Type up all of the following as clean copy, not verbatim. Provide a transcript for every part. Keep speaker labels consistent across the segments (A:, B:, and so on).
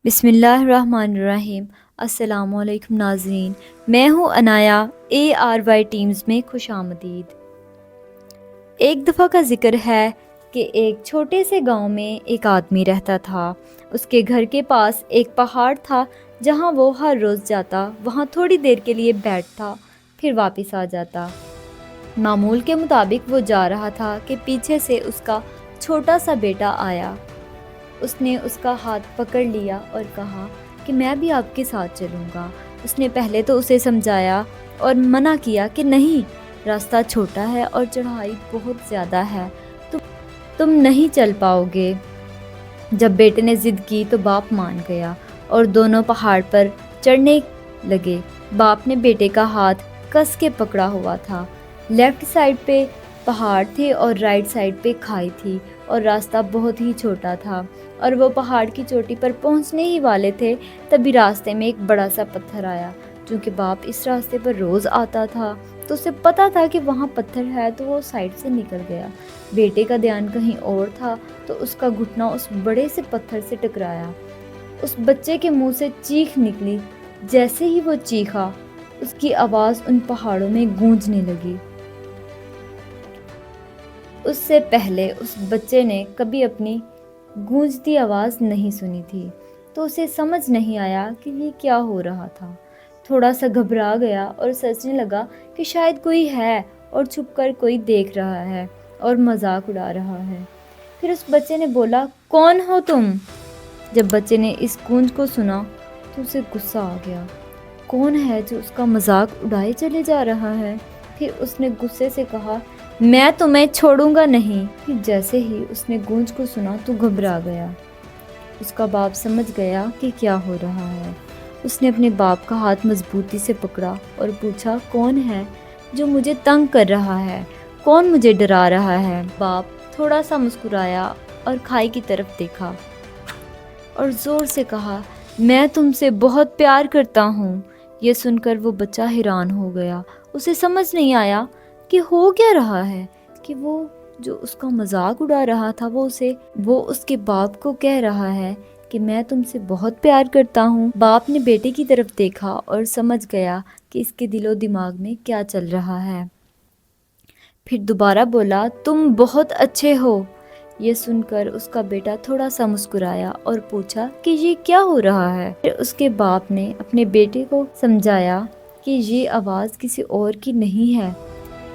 A: بسم اللہ الرحمن الرحیم۔ السلام علیکم ناظرین، میں ہوں انایا، ARY ٹیمز میں خوش آمدید۔ ایک دفعہ کا ذکر ہے کہ ایک چھوٹے سے گاؤں میں ایک آدمی رہتا تھا۔ اس کے گھر کے پاس ایک پہاڑ تھا جہاں وہ ہر روز جاتا، وہاں تھوڑی دیر کے لیے بیٹھتا، پھر واپس آ جاتا۔ معمول کے مطابق وہ جا رہا تھا کہ پیچھے سے اس کا چھوٹا سا بیٹا آیا۔ اس نے اس کا ہاتھ پکڑ لیا اور کہا کہ میں بھی آپ کے ساتھ چلوں گا۔ اس نے پہلے تو اسے سمجھایا اور منع کیا کہ نہیں، راستہ چھوٹا ہے اور چڑھائی بہت زیادہ ہے، تم نہیں چل پاؤ گے۔ جب بیٹے نے ضد کی تو باپ مان گیا اور دونوں پہاڑ پر چڑھنے لگے۔ باپ نے بیٹے کا ہاتھ کس کے پکڑا ہوا تھا۔ لیفٹ سائڈ پہ پہاڑ تھے اور رائٹ سائڈ پہ کھائی تھی اور راستہ بہت ہی چھوٹا تھا، اور وہ پہاڑ کی چوٹی پر پہنچنے ہی والے تھے تبھی راستے میں ایک بڑا سا پتھر آیا۔ چونکہ باپ اس راستے پر روز آتا تھا تو اسے پتا تھا کہ وہاں پتھر ہے، تو وہ سائڈ سے نکل گیا۔ بیٹے کا دھیان کہیں اور تھا تو اس کا گھٹنا اس بڑے سے پتھر سے ٹکرایا۔ اس بچے کے منہ سے چیخ نکلی۔ جیسے ہی وہ چیخا، اس کی آواز ان پہاڑوں میں گونجنے لگی۔ اس سے پہلے اس بچے نے کبھی اپنی گونجتی آواز نہیں سنی تھی، تو اسے سمجھ نہیں آیا کہ یہ کیا ہو رہا تھا۔ تھوڑا سا گھبرا گیا اور سوچنے لگا کہ شاید کوئی ہے اور چھپ کر کوئی دیکھ رہا ہے اور مذاق اڑا رہا ہے۔ پھر اس بچے نے بولا، کون ہو تم؟ جب بچے نے اس گونج کو سنا تو اسے غصہ آ گیا۔ کون ہے جو اس کا مذاق اڑائے چلے جا رہا ہے؟ پھر اس نے غصے سے کہا، میں تمہیں چھوڑوں گا نہیں۔ پھر جیسے ہی اس نے گونج کو سنا تو گھبرا گیا۔ اس کا باپ سمجھ گیا کہ کیا ہو رہا ہے۔ اس نے اپنے باپ کا ہاتھ مضبوطی سے پکڑا اور پوچھا، کون ہے جو مجھے تنگ کر رہا ہے؟ کون مجھے ڈرا رہا ہے؟ باپ تھوڑا سا مسکرایا اور کھائی کی طرف دیکھا اور زور سے کہا، میں تم سے بہت پیار کرتا ہوں۔ یہ سن کر وہ بچہ حیران ہو گیا۔ اسے سمجھ نہیں آیا کہ ہو کیا رہا ہے، کہ وہ جو اس کا مذاق اڑا رہا تھا وہ اس کے باپ کو کہہ رہا ہے کہ میں تم سے بہت پیار کرتا ہوں۔ باپ نے بیٹے کی طرف دیکھا اور سمجھ گیا کہ اس کے دل و دماغ میں کیا چل رہا ہے۔ پھر دوبارہ بولا، تم بہت اچھے ہو۔ یہ سن کر اس کا بیٹا تھوڑا سا مسکرایا اور پوچھا کہ یہ کیا ہو رہا ہے۔ پھر اس کے باپ نے اپنے بیٹے کو سمجھایا کہ یہ آواز کسی اور کی نہیں ہے،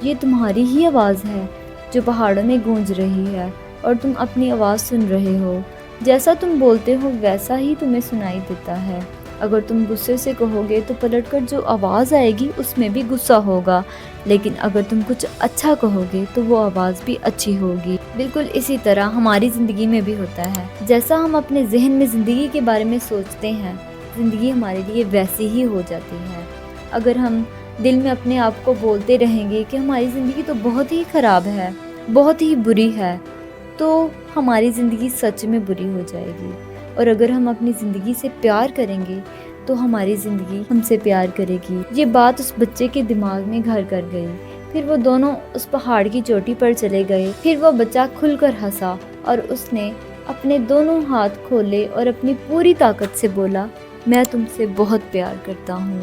A: یہ تمہاری ہی آواز ہے جو پہاڑوں میں گونج رہی ہے، اور تم اپنی آواز سن رہے ہو۔ جیسا تم بولتے ہو ویسا ہی تمہیں سنائی دیتا ہے۔ اگر تم غصے سے کہو گے تو پلٹ کر جو آواز آئے گی اس میں بھی غصہ ہوگا، لیکن اگر تم کچھ اچھا کہو گے تو وہ آواز بھی اچھی ہوگی۔ بالکل اسی طرح ہماری زندگی میں بھی ہوتا ہے۔ جیسا ہم اپنے ذہن میں زندگی کے بارے میں سوچتے ہیں، زندگی ہمارے لیے ویسی ہی ہو جاتی ہے۔ اگر ہم دل میں اپنے آپ کو بولتے رہیں گے کہ ہماری زندگی تو بہت ہی خراب ہے، بہت ہی بری ہے، تو ہماری زندگی سچ میں بری ہو جائے گی۔ اور اگر ہم اپنی زندگی سے پیار کریں گے تو ہماری زندگی ہم سے پیار کرے گی۔ یہ بات اس بچے کے دماغ میں گھر کر گئی۔ پھر وہ دونوں اس پہاڑ کی چوٹی پر چلے گئے۔ پھر وہ بچہ کھل کر ہنسا اور اس نے اپنے دونوں ہاتھ کھولے اور اپنی پوری طاقت سے بولا، میں تم سے بہت پیار کرتا ہوں۔